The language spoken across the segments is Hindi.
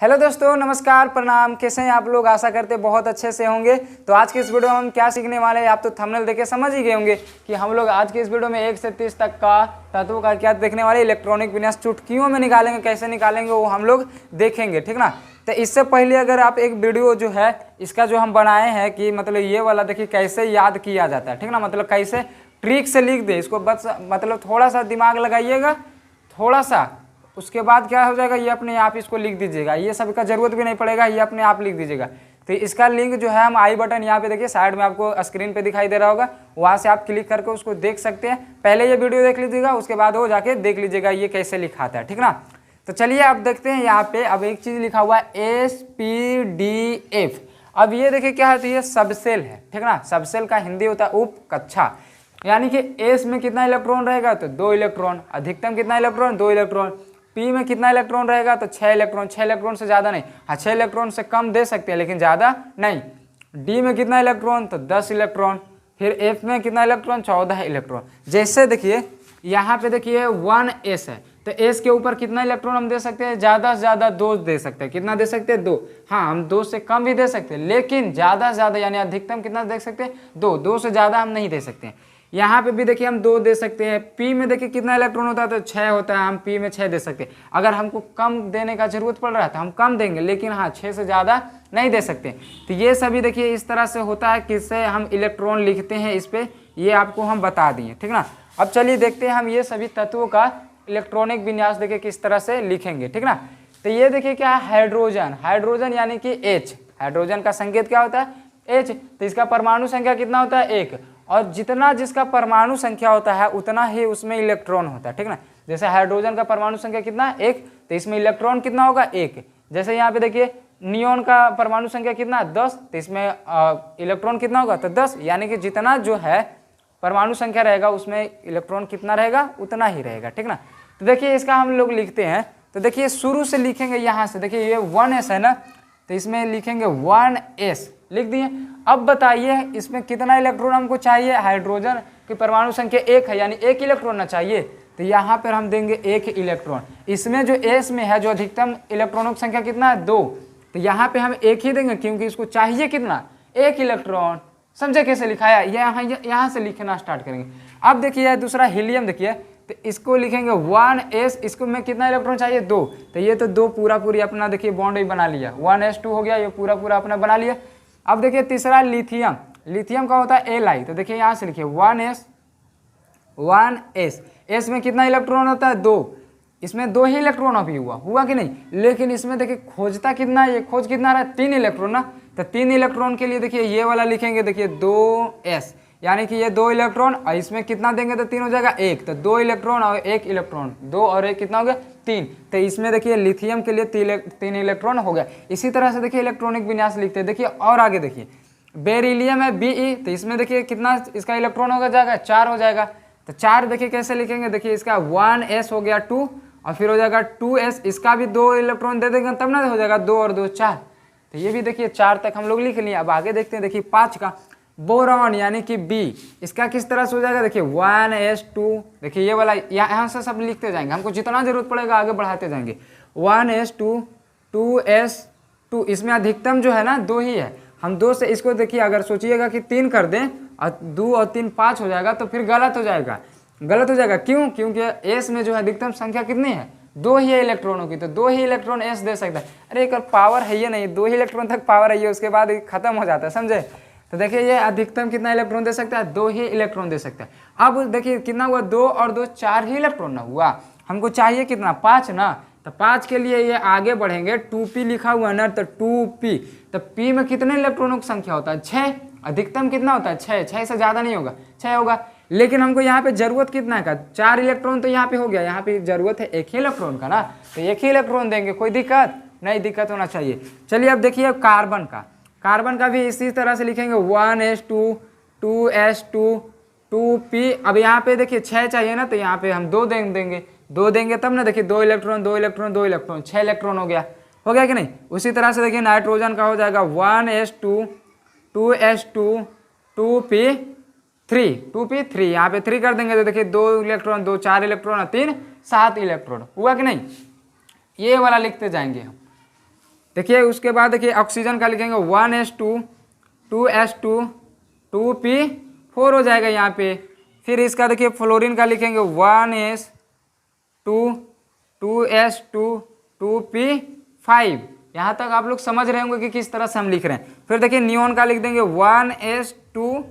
हेलो दोस्तों, नमस्कार, प्रणाम। कैसे हैं आप लोग? आशा करते बहुत अच्छे से होंगे। तो आज के इस वीडियो में हम क्या सीखने वाले हैं, आप तो थंबनेल देख के समझ ही गए होंगे कि हम लोग आज के इस वीडियो में 1 से 30 तक का तत्वों का क्या देखने वाले, इलेक्ट्रॉनिक विन्यास चुटकियों में निकालेंगे, कैसे निकालेंगे वो हम लोग देखेंगे, ठीक ना। तो इससे पहले अगर आप एक वीडियो जो है इसका जो हम बनाए हैं कि मतलब ये वाला देखिए कैसे याद किया जाता है, ठीक ना, मतलब कैसे ट्रिक से लिख दे इसको, बस मतलब थोड़ा सा दिमाग लगाइएगा, थोड़ा सा, उसके बाद क्या हो जाएगा, ये अपने आप इसको लिख दीजिएगा, ये सब का जरूरत भी नहीं पड़ेगा, ये अपने आप लिख दीजिएगा। तो इसका लिंक जो है हम आई बटन यहाँ पे देखिए साइड में आपको स्क्रीन पे दिखाई दे रहा होगा, वहाँ से आप क्लिक करके उसको देख सकते हैं। पहले ये वीडियो देख लीजिएगा, उसके बाद वो जाके देख लीजिएगा ये कैसे लिखाता है, ठीक ना। तो चलिए आप देखते हैं यहाँ पे। अब एक चीज़ लिखा हुआ है SPDF। अब ये देखिए क्या है, तो ये सबसेल है, ठीक ना। सबसेल का हिंदी होता है उप कक्षा, यानी कि एस में कितना इलेक्ट्रॉन रहेगा, तो 2 इलेक्ट्रॉन। अधिकतम कितना इलेक्ट्रॉन, 2 इलेक्ट्रॉन। पी में कितना इलेक्ट्रॉन रहेगा, तो 6 इलेक्ट्रॉन। 6 इलेक्ट्रॉन से ज़्यादा नहीं, हाँ 6 इलेक्ट्रॉन से कम दे सकते हैं लेकिन ज़्यादा नहीं। डी में कितना इलेक्ट्रॉन, तो 10 इलेक्ट्रॉन। फिर एफ में कितना इलेक्ट्रॉन, 14 इलेक्ट्रॉन। जैसे देखिए यहाँ पे देखिए 1s है, तो एस के ऊपर कितना इलेक्ट्रॉन हम दे सकते हैं, ज़्यादा से ज़्यादा 2 दे सकते हैं। कितना दे सकते हैं, 2। हाँ हम 2 से कम भी दे सकते हैं, लेकिन ज़्यादा से ज़्यादा यानी अधिकतम कितना दे सकते हैं, 2। 2 से ज़्यादा हम नहीं दे सकते हैं। यहाँ पे भी देखिए हम 2 दे सकते हैं। पी में देखिए कितना इलेक्ट्रॉन होता है, तो 6 होता है, हम पी में 6 दे सकते हैं। अगर हमको कम देने का जरूरत पड़ रहा है तो हम कम देंगे, लेकिन हाँ 6 से ज़्यादा नहीं दे सकते। तो ये सभी देखिए इस तरह से होता है, किससे हम इलेक्ट्रॉन लिखते हैं इस पर, ये आपको हम बता दिए, ठीक ना। अब चलिए देखते हैं हम ये सभी तत्वों का इलेक्ट्रॉनिक विन्यास देखिए किस तरह से लिखेंगे, ठीक ना। तो ये देखिए क्या है, हाइड्रोजन। हाइड्रोजन यानी कि H। हाइड्रोजन का संकेत क्या होता है, H। तो इसका परमाणु संख्या कितना होता है, 1। और जितना जिसका परमाणु संख्या होता है उतना ही उसमें इलेक्ट्रॉन होता है, ठीक ना। जैसे हाइड्रोजन का परमाणु संख्या कितना है, 1, तो इसमें इलेक्ट्रॉन कितना होगा, 1। जैसे यहाँ पे देखिए नियोन का परमाणु संख्या कितना, 10, तो इसमें इलेक्ट्रॉन कितना होगा, तो 10। यानी कि जितना जो है परमाणु संख्या रहेगा उसमें इलेक्ट्रॉन कितना रहेगा, उतना ही रहेगा, ठीक ना। तो देखिए इसका हम लोग लिखते हैं, तो देखिए शुरू से लिखेंगे यहाँ से। देखिए ये 1s है ना, तो इसमें लिखेंगे 1s, लिख दिए। अब बताइए इसमें कितना इलेक्ट्रॉन हमको चाहिए, हाइड्रोजन की परमाणु संख्या 1 है, यानी 1 इलेक्ट्रॉन ना चाहिए, तो यहाँ पर हम देंगे 1 इलेक्ट्रॉन। इसमें जो एस में है, जो अधिकतम इलेक्ट्रॉनों की संख्या कितना है, 2, तो यहाँ पे हम 1 ही देंगे, क्योंकि इसको चाहिए कितना, 1 इलेक्ट्रॉन। समझे कैसे लिखाया, यहाँ से लिखना स्टार्ट करेंगे। अब देखिए दूसरा हीलियम, देखिए तो इसको लिखेंगे 1s, इसको में कितना इलेक्ट्रॉन चाहिए, 2, तो ये तो 2 पूरी अपना देखिए बॉन्ड ही बना लिया, 1s2 हो गया, ये पूरा अपना बना लिया। अब देखिए तीसरा लिथियम। लिथियम का होता है Li, तो देखिए यहाँ से लिखिए 1s। एस में कितना इलेक्ट्रॉन होता है, 2। इसमें 2 ही इलेक्ट्रॉन अभी हुआ कि नहीं, लेकिन इसमें देखिए खोजता कितना है, ये खोज कितना रहा है, 3 इलेक्ट्रॉन ना। तो 3 इलेक्ट्रॉन के लिए देखिए ये वाला लिखेंगे, देखिए 2s, यानी कि ये 2 इलेक्ट्रॉन, और इसमें कितना देंगे तो 3 हो जाएगा, 1। तो 2 इलेक्ट्रॉन और 1 इलेक्ट्रॉन, 2 और 1 कितना हो गया, 3। तो इसमें देखिए लिथियम के लिए 3 इलेक्ट्रॉन हो गया। इसी तरह से देखिए इलेक्ट्रॉनिक विन्यास लिखते हैं। देखिए और आगे देखिए बेरिलियम है Be, तो इसमें देखिए कितना इसका इलेक्ट्रॉन होगा जाएगा, 4 हो जाएगा। तो 4 देखिए कैसे लिखेंगे, देखिए इसका 1s हो गया 2, और फिर हो जाएगा 2s, इसका भी 2 इलेक्ट्रॉन दे देंगे तब ना हो जाएगा 2 और 2 4। तो ये भी देखिए 4 तक हम लोग लिख लिए। अब आगे देखते हैं, देखिए 5 का बोरॉन यानी कि B, इसका किस तरह से हो जाएगा, देखिए 1s2। देखिए ये वाला यहाँ से सब लिखते जाएंगे, हमको जितना जरूरत पड़ेगा आगे बढ़ाते जाएंगे। 1s2, 2s2, इसमें अधिकतम जो है ना 2 ही है। हम 2 से इसको देखिए अगर सोचिएगा कि 3 कर दें और 2 और 3 5 हो जाएगा, तो फिर गलत हो जाएगा। क्यों, क्योंकि एस में जो है अधिकतम संख्या कितनी है, 2 ही है इलेक्ट्रॉनों की, तो 2 ही इलेक्ट्रॉन एस दे सकता है। अरे एक पावर है ये नहीं, 2 ही इलेक्ट्रॉन तक पावर है ये, उसके बाद खत्म हो जाता है, समझे। तो देखिए ये अधिकतम कितना इलेक्ट्रॉन दे सकता है, 2 ही इलेक्ट्रॉन दे सकता है। अब देखिए कितना हुआ, 2 और 2 4 ही इलेक्ट्रॉन ना हुआ, हमको चाहिए कितना, 5 ना। तो 5 के लिए ये आगे बढ़ेंगे, 2p लिखा हुआ ना, तो 2p। तो p में कितने इलेक्ट्रॉनों की संख्या होता है, 6। अधिकतम कितना होता है, 6। 6 से ज़्यादा नहीं होगा, 6 होगा। लेकिन हमको यहाँ पे जरूरत कितना है का, 4 इलेक्ट्रॉन तो यहाँ पे हो गया, यहाँ पे जरूरत है 1 ही इलेक्ट्रॉन का ना, तो 1 ही इलेक्ट्रॉन देंगे, कोई दिक्कत नहीं, दिक्कत होना चाहिए। चलिए अब देखिए कार्बन का। कार्बन का भी इसी तरह से लिखेंगे 1s2, 2s2, 2p। अब यहाँ पे देखिए 6 चाहिए ना, तो यहाँ पे हम 2 देंगे, 2 देंगे तब ना। देखिए 2 इलेक्ट्रॉन 2 इलेक्ट्रॉन 2 इलेक्ट्रॉन, 6 इलेक्ट्रॉन हो गया कि नहीं। उसी तरह से देखिए नाइट्रोजन का हो जाएगा 1s2, 2s2, 2p3, यहाँ पे 3 कर देंगे, तो देखिए 2 इलेक्ट्रॉन 2 4 इलेक्ट्रॉन, 3 7 इलेक्ट्रॉन, हुआ कि नहीं। ये वाला लिखते जाएंगे हम। देखिए उसके बाद देखिए ऑक्सीजन का लिखेंगे 1s2 2s2 2p4 हो जाएगा यहाँ पे। फिर इसका देखिए फ्लोरीन का लिखेंगे 1s2 2s2 2p5। यहाँ तक आप लोग समझ रहे होंगे कि किस तरह से हम लिख रहे हैं। फिर देखिए नियोन का लिख देंगे 1s2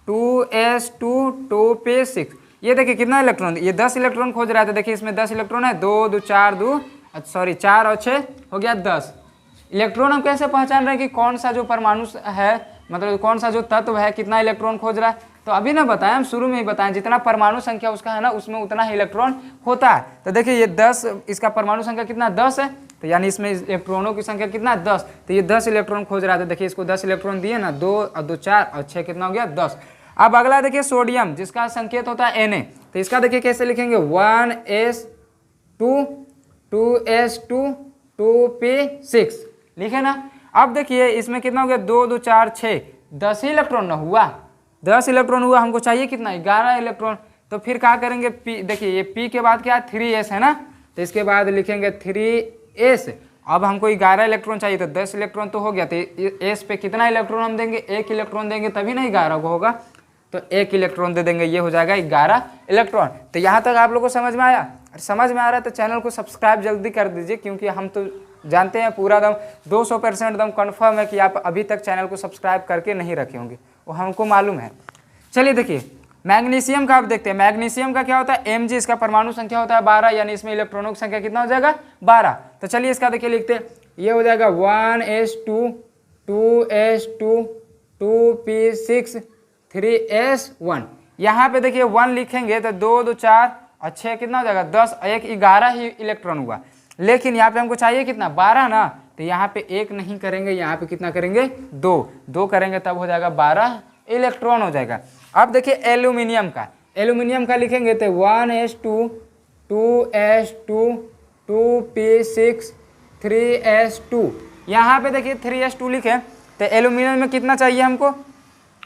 2s2 2p6। ये देखिए कितना इलेक्ट्रॉन, ये 10 इलेक्ट्रॉन खोज रहा था। देखिए इसमें 10 इलेक्ट्रॉन है, 2 2 4 2 सॉरी 4 और 6 हो गया 10 इलेक्ट्रॉन। हम कैसे पहचान रहे हैं कि कौन सा जो परमाणु है, मतलब कौन सा जो तत्व है कितना इलेक्ट्रॉन खोज रहा है? तो अभी ना बताएं, हम शुरू में ही बताएं, जितना परमाणु संख्या उसका है ना उसमें उतना ही इलेक्ट्रॉन होता है। तो देखिए ये 10, इसका परमाणु संख्या कितना 10 है, तो यानी इसमें इलेक्ट्रॉनों की संख्या कितना 10, तो ये 10 इलेक्ट्रॉन खोज रहा था। देखिए इसको 10 इलेक्ट्रॉन दिए ना, 2 और 2 4 और 6 कितना हो गया 10। अब अगला देखिए सोडियम, जिसका संकेत होता है Na, तो इसका देखिए कैसे लिखेंगे 1s2 2s2 2p6 लिखे ना। अब देखिए इसमें कितना हो गया 2 2 4 6 10 ही इलेक्ट्रॉन ना हुआ, 10 इलेक्ट्रॉन हुआ, हमको चाहिए कितना 11 इलेक्ट्रॉन। तो फिर क्या करेंगे पी, देखिए ये पी के बाद क्या 3s है ना, तो इसके बाद लिखेंगे 3s। अब हमको 11 इलेक्ट्रॉन चाहिए, तो 10 इलेक्ट्रॉन तो हो गया, तो एस पे कितना इलेक्ट्रॉन हम देंगे, 1 इलेक्ट्रॉन देंगे तभी ना 11 को होगा, तो 1 इलेक्ट्रॉन दे देंगे, ये हो जाएगा 11 इलेक्ट्रॉन। तो यहाँ तक आप लोगों को समझ में आया? समझ में आ रहा है तो चैनल को सब्सक्राइब जल्दी कर दीजिए, क्योंकि हम तो जानते हैं पूरा दम 200% दम कन्फर्म है कि आप अभी तक चैनल को सब्सक्राइब करके नहीं रखे होंगे, वो हमको मालूम है। चलिए देखिए मैग्नीशियम का आप देखते हैं। मैग्नीशियम का क्या होता है Mg, इसका परमाणु संख्या होता है 12, यानी इसमें इलेक्ट्रॉनों की संख्या कितना हो जाएगा 12। तो चलिए इसका देखिए लिखते हैं, ये हो जाएगा 1s2 2s2 2p6 3s1। यहाँ पे देखिए 1 लिखेंगे तो 2 2 4 और 6 कितना हो जाएगा 10, 1 11 ही इलेक्ट्रॉन हुआ। लेकिन यहाँ पे हमको चाहिए कितना 12 ना, तो यहाँ पे 1 नहीं करेंगे, यहाँ पे कितना करेंगे 2 करेंगे, तब हो जाएगा 12 इलेक्ट्रॉन हो जाएगा। अब देखिए एल्यूमिनियम का लिखेंगे तो 1s2 2s2 2p6 3s2। यहाँ पे देखिए 3s2 लिखे, तो एल्यूमिनियम में कितना चाहिए हमको,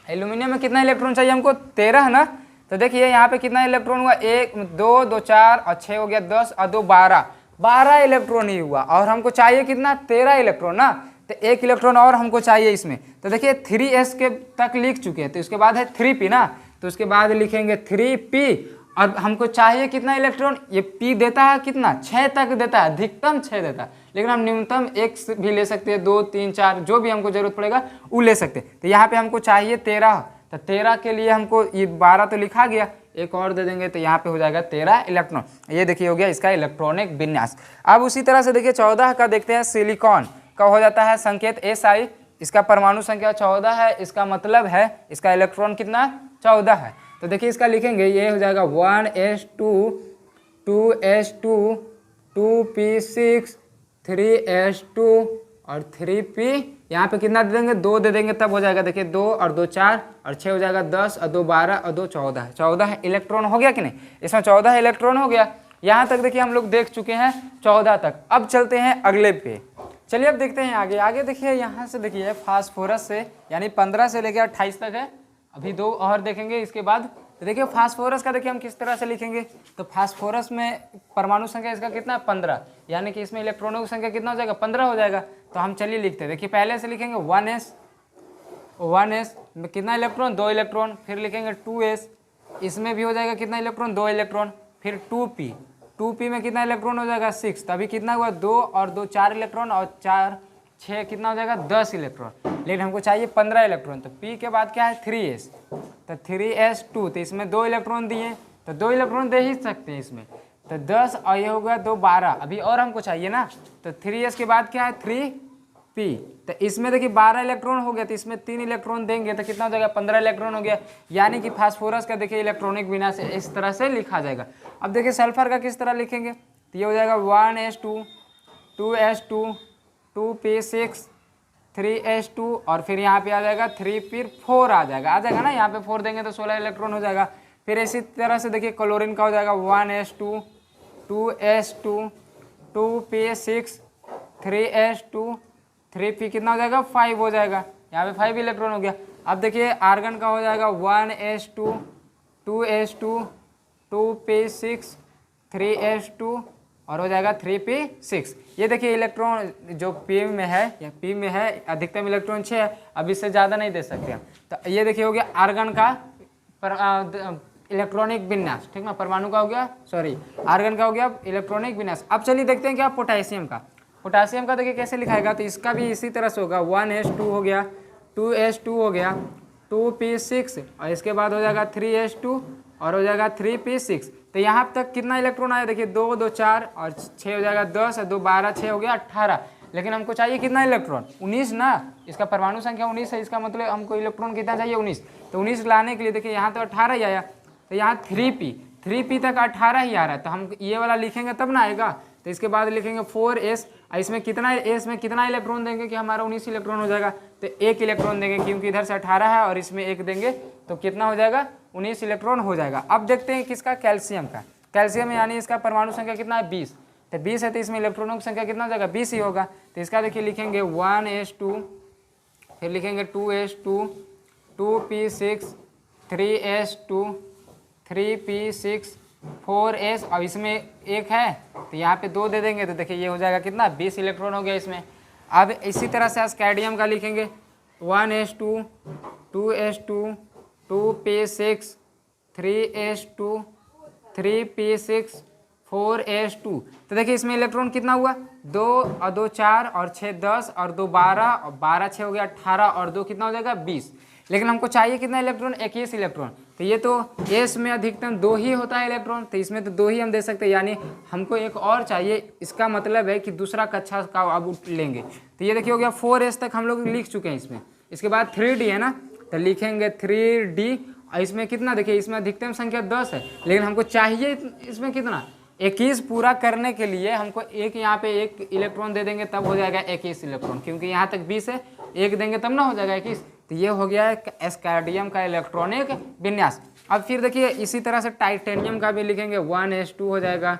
एल्यूमिनियम में कितना इलेक्ट्रॉन चाहिए हमको 13 ना। तो देखिए यहाँ पे कितना इलेक्ट्रॉन हुआ 1 2 2 4 और 6 हो गया 10 और 2 12 इलेक्ट्रॉन ही हुआ, और हमको चाहिए कितना 13 इलेक्ट्रॉन ना, तो 1 इलेक्ट्रॉन और हमको चाहिए इसमें। तो देखिए 3s के तक लिख चुके हैं, तो इसके बाद है 3p ना, तो उसके बाद लिखेंगे 3p, और हमको चाहिए कितना इलेक्ट्रॉन, ये p देता है कितना 6 तक देता है, अधिकतम 6 देता है, लेकिन हम न्यूनतम 1 भी ले सकते हैं, 2 3 4 जो भी हमको जरूरत पड़ेगा वो ले सकते हैं। तो यहाँ पे हमको चाहिए 13, तो 13 के लिए हमको ये 12 तो लिखा गया, एक और दे देंगे तो यहाँ पे हो जाएगा 13 इलेक्ट्रॉन। ये देखिए हो गया इसका इलेक्ट्रॉनिक विन्यास। अब उसी तरह से देखिए 14 का देखते हैं, सिलिकॉन का हो जाता है संकेत Si, इसका परमाणु संख्या 14 है, इसका मतलब है इसका इलेक्ट्रॉन कितना 14 है। तो देखिए इसका लिखेंगे, ये हो जाएगा 1s2 2s2 2p6 3s2 और 3p, यहाँ पे कितना दे देंगे 2 दे देंगे, तब हो जाएगा देखिए 2 और 2 4 और 6 हो जाएगा 10 और 2 12 और 2 14, 14 इलेक्ट्रॉन हो गया कि नहीं, इसमें 14 इलेक्ट्रॉन हो गया। यहाँ तक देखिए हम लोग देख चुके हैं 14 तक। अब चलते हैं अगले पे, चलिए अब देखते हैं आगे देखिए यहाँ से देखिए फास्फोरस से, यानी 15 से लेकर 28 तक है, अभी 2 और देखेंगे इसके बाद। तो देखिए फास्फोरस का देखिए हम किस तरह से लिखेंगे, तो फास्फोरस में परमाणु संख्या इसका कितना 15, यानी कि इसमें इलेक्ट्रॉनों की संख्या कितना हो जाएगा 15 हो जाएगा। तो हम चलिए लिखते हैं, देखिए पहले से लिखेंगे 1s में कितना इलेक्ट्रॉन 2 इलेक्ट्रॉन, फिर लिखेंगे 2s, इसमें भी हो जाएगा कितना इलेक्ट्रॉन 2 इलेक्ट्रॉन, फिर 2p में कितना इलेक्ट्रॉन हो जाएगा 6, तभी कितना हुआ 2 और 2 4 इलेक्ट्रॉन और 4 6 कितना हो जाएगा 10 इलेक्ट्रॉन, लेकिन हमको चाहिए 15 इलेक्ट्रॉन। तो p के बाद क्या है 3s, तो 3s2, तो इसमें 2 इलेक्ट्रॉन दिए, तो 2 इलेक्ट्रॉन दे ही सकते हैं इसमें, तो 10 और ये हो गया 2 12, अभी और हमको चाहिए ना, तो 3s के बाद क्या है 3p, तो इसमें देखिए 12 इलेक्ट्रॉन हो गया, तो इसमें 3 इलेक्ट्रॉन देंगे तो कितना हो जाएगा 15 इलेक्ट्रॉन हो गया। यानी कि फास्फोरस का देखिए इलेक्ट्रॉनिक विन्यास इस तरह से लिखा जाएगा। अब देखिए सल्फर का किस तरह लिखेंगे, तो ये हो जाएगा 1s2 2s2 2p6 3s2 और फिर यहाँ पे आ जाएगा 3 फिर 4 आ जाएगा ना, यहाँ पे 4 देंगे तो 16 इलेक्ट्रॉन हो जाएगा। फिर इसी तरह से देखिए क्लोरीन का हो जाएगा 1s2 2s2 2p6 3s2 3p कितना हो जाएगा 5 हो जाएगा, यहाँ पे 5 इलेक्ट्रॉन हो गया। अब देखिए आर्गन का हो जाएगा 1s2 2s2 2p6 3s2 और हो जाएगा 3p6। ये देखिए इलेक्ट्रॉन जो p में है या p में है अधिकतम इलेक्ट्रॉन 6 है, अब इससे ज़्यादा नहीं दे सकते हैं। तो ये देखिए हो गया आर्गन का इलेक्ट्रॉनिक विन्यास, ठीक ना, परमाणु का हो गया, सॉरी आर्गन का हो गया इलेक्ट्रॉनिक विन्यास। अब चलिए देखते हैं क्या पोटेशियम का। पोटेशियम का देखिए कैसे लिखाएगा, तो इसका भी इसी तरह से होगा 1s2 हो गया, 2s2 हो गया, 2p6 और इसके बाद हो जाएगा 3s2 और हो जाएगा 3p6। तो यहाँ तक कितना इलेक्ट्रॉन आया देखिए 2 2 4 और 6 हो जाएगा 10 और 2 12 6 हो गया 18। लेकिन हमको चाहिए कितना इलेक्ट्रॉन 19 ना, इसका परमाणु संख्या 19 है, इसका मतलब हमको इलेक्ट्रॉन कितना चाहिए 19। तो 19 लाने के लिए देखिए यहाँ तो 18 ही आया, तो यहाँ 3p तक 18 ही आ रहा है, तो हम ये वाला लिखेंगे तब ना आएगा। तो इसके बाद लिखेंगे 4s, इसमें कितना s में कितना इलेक्ट्रॉन देंगे कि हमारा 19 इलेक्ट्रॉन हो जाएगा, तो 1 इलेक्ट्रॉन देंगे क्योंकि इधर से 18 है और इसमें 1 देंगे तो कितना हो जाएगा 19 इलेक्ट्रॉन हो जाएगा। अब देखते हैं किसका, कैल्शियम का। कैल्शियम यानी इसका परमाणु संख्या कितना है 20, तो 20 है तो इसमें इलेक्ट्रॉनों की संख्या कितना हो जाएगा 20 ही होगा। तो इसका देखिए लिखेंगे 1s2, फिर लिखेंगे 2s2, 2p6, 3s2, 3p6, 4s और इसमें 1 है तो यहाँ पे 2 दे देंगे, तो देखिए ये हो जाएगा कितना 20 इलेक्ट्रॉन हो गया इसमें। अब इसी तरह से स्कैंडियम का लिखेंगे 1s2, 2s2, 2p6, 3s2, 3p6, 4s2। तो देखिए इसमें इलेक्ट्रॉन कितना हुआ 2 और 2 4 और 6 10 और 2 12 और 12 6 हो गया 18 और 2 कितना हो जाएगा 20। लेकिन हमको चाहिए कितना इलेक्ट्रॉन 21 इलेक्ट्रॉन, तो ये तो s में अधिकतम 2 ही होता है इलेक्ट्रॉन, तो इसमें तो 2 ही हम दे सकते हैं, यानी हमको एक और चाहिए। इसका मतलब है कि दूसरा कक्षा का अब लेंगे। तो ये देखिए हो गया 4s तक हम लोग लिख चुके हैं इसमें। इसके बाद 3d है ना, तो लिखेंगे 3d और इसमें कितना देखिए इसमें अधिकतम संख्या 10 है, लेकिन हमको चाहिए इसमें कितना 21 पूरा करने के लिए हमको एक यहाँ पे 1 इलेक्ट्रॉन दे देंगे तब हो जाएगा 21 इलेक्ट्रॉन, क्योंकि यहाँ तक 20 है, 1 देंगे तब ना हो जाएगा 21। तो ये हो गया है स्कैंडियम का इलेक्ट्रॉनिक विन्यास। अब फिर देखिए इसी तरह से टाइटेनियम का भी लिखेंगे 1s2 हो जाएगा,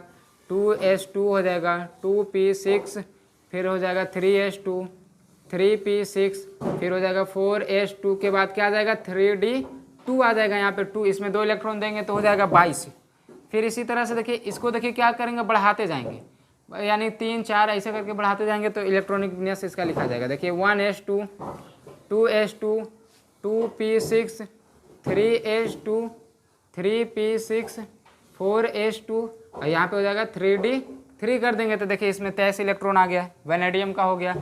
2s2 हो जाएगा, 2p6, फिर हो जाएगा 3s2, 3p6, फिर हो जाएगा 4s2 के बाद क्या आ जाएगा 3d2 आ जाएगा, यहाँ पे 2 इसमें 2 इलेक्ट्रॉन देंगे तो हो जाएगा 22। फिर इसी तरह से देखिए इसको देखिए क्या करेंगे बढ़ाते जाएंगे, यानी 3 4 ऐसे करके बढ़ाते जाएंगे तो इलेक्ट्रॉनिक विन्यास इसका लिखा जाएगा। देखिए 1s2, 2s2, 2p6, 3s2, 3p6, 4s2 और यहाँ पे हो जाएगा 3d3 कर देंगे तो देखिए इसमें 23 इलेक्ट्रॉन आ गया। वेनेडियम का हो गया।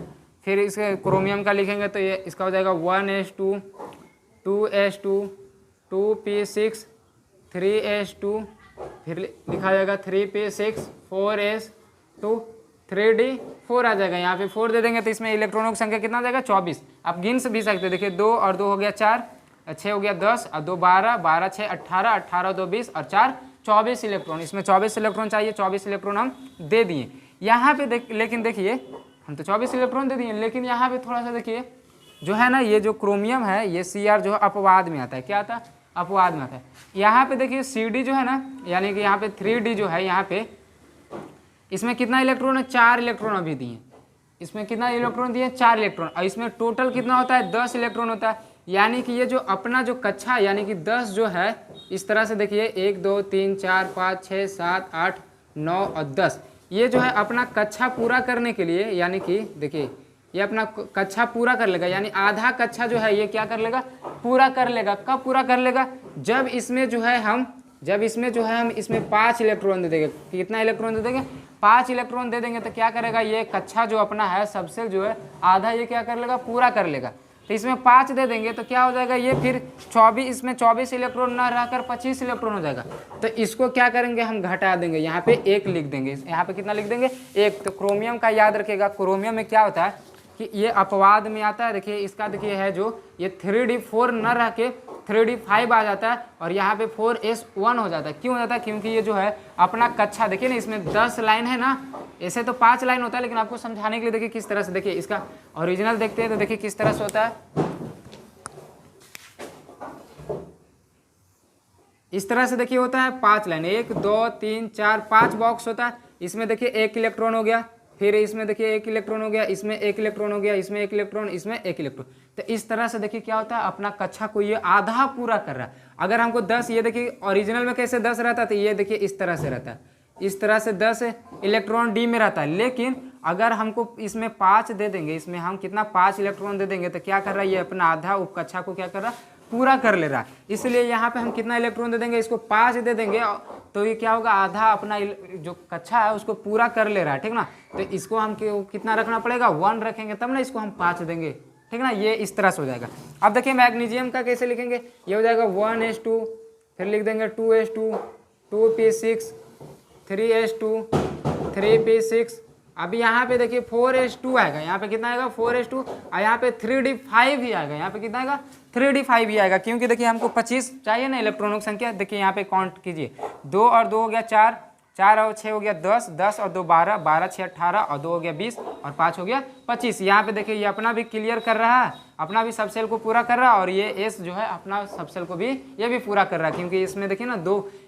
फिर इसके क्रोमियम का लिखेंगे तो ये इसका हो जाएगा 1s2, 2s2, 2p6, 3s2, फिर लिखा जाएगा 3p6, 4s2, 3d4 आ जाएगा। यहाँ पे 4 दे देंगे तो इसमें इलेक्ट्रॉनों की संख्या कितना आ जाएगा 24। आप गिन भी सकते हैं, देखिए 2 और 2 हो गया 4, 6 हो गया 10 और 2 12, 12 6 18, 18 2 20 और 4 24 इलेक्ट्रॉन। इसमें 24 इलेक्ट्रॉन चाहिए, 24 इलेक्ट्रॉन हम दे दिए यहाँ पे। लेकिन देखिए हम तो 24 इलेक्ट्रॉन दे दिए, लेकिन यहाँ पे थोड़ा सा देखिए जो है ना, ये जो क्रोमियम है ये Cr जो है अपवाद में आता है। क्या आता है? अपवाद में आता है। यहाँ पे देखिए Cd जो है ना, यानी कि यहाँ पे 3d जो है, यहाँ पे इसमें कितना इलेक्ट्रॉन है 4 इलेक्ट्रॉन अभी दिए। इसमें कितना इलेक्ट्रॉन दिए 4 इलेक्ट्रॉन, और इसमें टोटल कितना होता है 10 इलेक्ट्रॉन होता है। यानी कि ये जो अपना जो कक्षा यानी कि 10 जो है इस तरह से देखिए 1 2 3 4 5 6 7 8 9 और 10, ये जो है अपना कक्षा पूरा करने के लिए, यानी कि देखिए ये अपना कक्षा पूरा कर लेगा, यानी आधा कक्षा जो है ये क्या कर लेगा पूरा कर लेगा। कब पूरा कर लेगा? जब इसमें जो है हम इसमें 5 इलेक्ट्रॉन दे देंगे। कितना इलेक्ट्रॉन दे देंगे? 5 इलेक्ट्रॉन दे देंगे तो क्या करेगा ये कक्षा जो अपना है सबसे जो है आधा ये क्या कर लेगा पूरा कर लेगा। तो इसमें 5 दे देंगे तो क्या हो जाएगा ये फिर 24, इसमें 24 इलेक्ट्रॉन ना रहकर 25 इलेक्ट्रॉन हो जाएगा। तो इसको क्या करेंगे हम घटा देंगे, यहाँ पे 1 लिख देंगे। यहाँ पे कितना लिख देंगे 1। तो क्रोमियम का याद रखिएगा, क्रोमियम में क्या होता है कि ये अपवाद में आता है। देखिए इसका देखिए है जो ये 3d4 न रह के 3d5 आ जाता है और यहाँ पे 4s1 हो जाता है। क्यों हो जाता है? क्योंकि ये जो है अपना कक्षा देखिए ना, इसमें 10 लाइन है ना, ऐसे तो 5 लाइन होता है, लेकिन आपको समझाने के लिए देखिए किस तरह से, देखिए इसका ओरिजिनल देखते हैं तो देखिए किस तरह से होता है। इस तरह से देखिए होता है 5 लाइन, 1 2 3 4 5 बॉक्स होता है। इसमें देखिए 1 इलेक्ट्रॉन हो गया, फिर इसमें देखिए 1 इलेक्ट्रॉन हो गया, इसमें 1 इलेक्ट्रॉन हो गया, इसमें 1 इलेक्ट्रॉन, इसमें 1 इलेक्ट्रॉन। तो इस तरह से देखिए क्या होता है अपना कक्षा को ये आधा पूरा कर रहा है। अगर हमको 10, ये देखिए ओरिजिनल में कैसे 10 रहता है तो ये देखिए इस तरह से रहता है, इस तरह से 10 इलेक्ट्रॉन डी में रहता है। लेकिन अगर हमको इसमें 5 दे देंगे, इसमें हम कितना 5 इलेक्ट्रॉन दे देंगे तो क्या कर रहा है, ये अपना आधा उपकक्षा को क्या कर रहा है, पूरा कर ले रहा है। इसलिए यहाँ पे हम कितना इलेक्ट्रॉन दे देंगे, इसको 5 दे देंगे तो ये क्या होगा, आधा अपना जो कक्षा है उसको पूरा कर ले रहा है, ठीक ना। तो इसको हम कितना रखना पड़ेगा, 1 रखेंगे तब ना इसको हम 5 देंगे, ठीक ना। ये इस तरह से हो जाएगा। अब देखिए मैग्नीशियम का कैसे लिखेंगे, ये हो जाएगा 1s2, फिर लिख देंगे 2s2, 2p6, 3s2, 3p6। अब यहाँ पे देखिए 4s2 आएगा, यहाँ पे कितना आएगा 4s2, और यहाँ पे 3d5 ही आएगा, यहाँ पे कितना आएगा 3d5 ही आएगा, क्योंकि देखिए हमको 25 चाहिए ना इलेक्ट्रॉनों की संख्या। देखिए यहाँ पे काउंट कीजिए, 2 और 2 हो गया 4, 4 और 6 हो गया 10, 10 और 2 12, 12 6 18, और 2 हो गया 20, और 5 हो गया 25। यहाँ पे देखिए ये अपना भी क्लियर कर रहा है, अपना भी सब सेल को पूरा कर रहा है, और ये एस जो है अपना सब सेल को भी ये भी पूरा कर रहा है, क्योंकि इसमें देखिए ना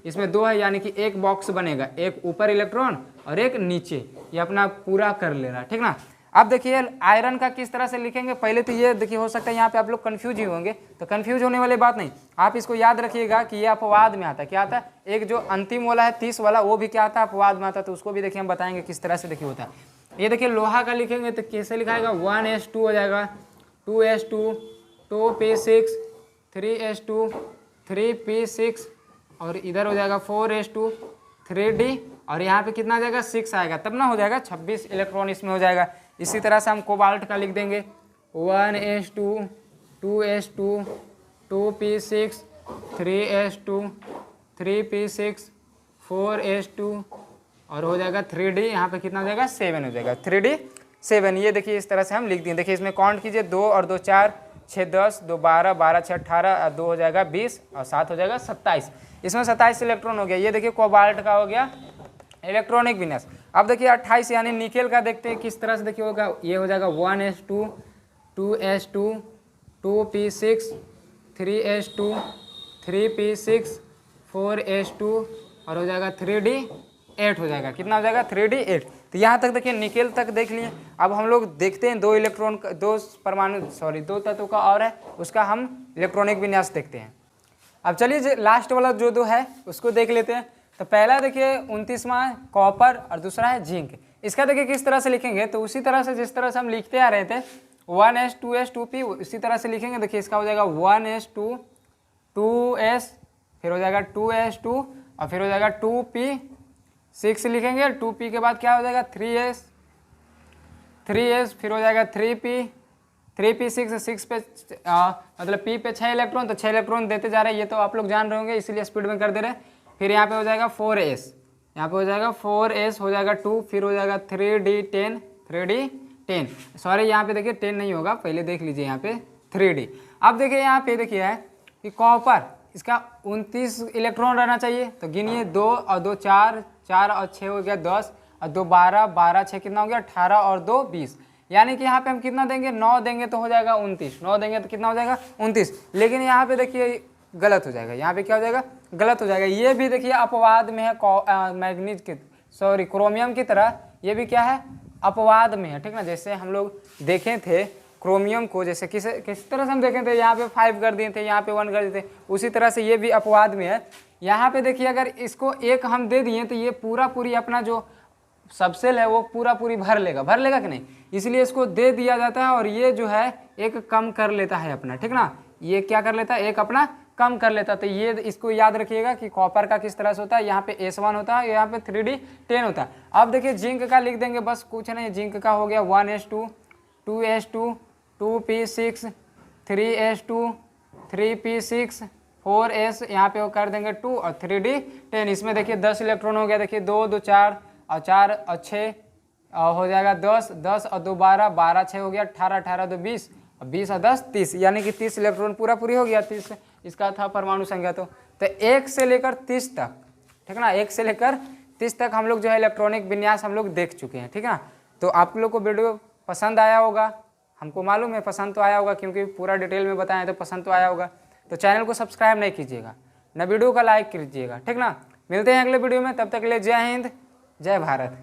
इसमें 2 है, यानी कि एक बॉक्स बनेगा, एक ऊपर इलेक्ट्रॉन और एक नीचे, ये अपना पूरा कर ले रहा है, ठीक ना। अब देखिए आयरन का किस तरह से लिखेंगे, पहले तो ये देखिए हो सकता है यहाँ पे आप लोग कंफ्यूज ही होंगे, तो कंफ्यूज होने वाली बात नहीं, आप इसको याद रखिएगा कि ये अपवाद में आता है। क्या आता है, एक जो अंतिम वाला है 30 वाला, वो भी क्या आता है, अपवाद में आता है, तो उसको भी देखिए हम बताएंगे किस तरह से देखिए होता है। ये देखिए लोहा का लिखेंगे तो कैसे लिखाएगा, 1s2 हो जाएगा, 2s2, 2p6, 3s2, 3p6, और इधर हो जाएगा 4s2, 3d, और यहाँ पे कितना आ जाएगा 6 आएगा, तब ना हो जाएगा 26 इलेक्ट्रॉन इसमें हो जाएगा। इसी तरह से हम कोबाल्ट का लिख देंगे 1s2, 2s2, 2p6, 3s2, 3p6, 4s2, और हो जाएगा 3d, यहाँ पे कितना हो जाएगा 7 हो जाएगा, 3d 7। ये देखिए इस तरह से हम लिख दिए। देखिए इसमें काउंट कीजिए, 2 और 2 4, 6 10, 2 12, 12 6 18, और 2 हो जाएगा 20, और 7 हो जाएगा 27। इसमें 27 इलेक्ट्रॉन हो गया। ये देखिए कोबाल्ट का हो गया इलेक्ट्रॉनिक विन्यास। अब देखिए 28 यानी निकेल का देखते हैं किस तरह से देखिए होगा। ये हो जाएगा 1s2, 2s2, 2p6, 3s2, 3p6, 4s2, और हो जाएगा 3d8 हो जाएगा। कितना हो जाएगा 3d8। तो यहाँ तक देखिए निकेल तक देख लिए। अब हम लोग देखते हैं 2 इलेक्ट्रॉन का, 2 तत्वों का और है, उसका हम इलेक्ट्रॉनिक विन्यास देखते हैं। अब चलिए लास्ट वाला जो 2 है उसको देख लेते हैं। तो पहला देखिए 29वां कॉपर, और दूसरा है जिंक। इसका देखिए किस तरह से लिखेंगे, तो उसी तरह से जिस तरह से हम लिखते आ रहे थे 1s 2s 2p, उसी तरह से लिखेंगे। देखिए इसका हो जाएगा 1s2, 2s, फिर हो जाएगा 2s2, और फिर हो जाएगा 2p6 लिखेंगे। 2p के बाद क्या हो जाएगा 3s, फिर हो जाएगा 3p6, 6 पे मतलब p पे 6 इलेक्ट्रॉन, तो 6 इलेक्ट्रॉन देते जा रहे हैं, ये तो आप लोग जान रहे होंगे, इसीलिए स्पीड में कर दे रहे हैं। फिर यहाँ पे हो जाएगा 4s, यहाँ पे हो जाएगा 4s, हो जाएगा 2, फिर हो जाएगा 3d10, सॉरी यहाँ पे देखिए 10 नहीं होगा, पहले देख लीजिए यहाँ पे 3d। अब देखिए यहाँ पे देखिए है कि कॉपर, इसका 29 इलेक्ट्रॉन रहना चाहिए, तो गिनिए 2 और 2 4, 4 और 6 हो गया 10, और 2 12, 12 6 कितना हो गया 18, और 2 20, यानी कि यहाँ पे हम कितना देंगे 9 देंगे तो हो जाएगा 29, 9 देंगे तो कितना हो जाएगा 29। लेकिन यहाँ पे देखिए गलत हो जाएगा, यहाँ पे क्या हो जाएगा गलत हो जाएगा। ये भी देखिए अपवाद में है, क्रोमियम की तरह ये भी क्या है अपवाद में है, ठीक ना। जैसे हम लोग देखे थे क्रोमियम को, जैसे किस तरह से हम देखे थे, यहाँ पे 5 कर दिए थे, यहाँ पे 1 कर दिए थे, उसी तरह से ये भी अपवाद में है। यहाँ पे देखिए अगर इसको 1 हम दे दिए तो ये पूरी अपना जो सबसेल है वो पूरी भर लेगा कि नहीं, इसलिए इसको दे दिया जाता है, और ये जो है 1 कम कर लेता है अपना, ठीक ना। ये क्या कर लेता है 1 अपना कम कर लेता है। तो ये इसको याद रखिएगा कि कॉपर का किस तरह से होता है, यहाँ पे S1 होता है, यहाँ पे 3d10 होता है। अब देखिए जिंक का लिख देंगे, बस कुछ नहीं, जिंक का हो गया 1s2, 2s2, 2p6, 3s2, 3p6, 4s, यहाँ पे वो कर देंगे 2, और 3d10। इसमें देखिए 10 इलेक्ट्रॉन हो गया। देखिए 2 2 4, और 4 और 6 हो जाएगा 10, 10 और 2 12, 12 6 हो गया 18, 18 2 20, और 20 और 10 30, यानी कि 30 इलेक्ट्रॉन पूरी हो गया। 30 इसका था परमाणु संख्या। तो 1 से लेकर 30 तक, ठीक है ना, 1 से लेकर 30 तक हम लोग जो है इलेक्ट्रॉनिक विन्यास हम लोग देख चुके हैं, ठीक है ना। तो आप लोग को वीडियो पसंद आया होगा, हमको मालूम है पसंद तो आया होगा, क्योंकि पूरा डिटेल में बताएं तो पसंद तो आया होगा। तो चैनल को सब्सक्राइब नहीं कीजिएगा, न वीडियो का लाइक कीजिएगा, ठीक ना। मिलते हैं अगले वीडियो में, तब तक के लिए जय हिंद, जय भारत।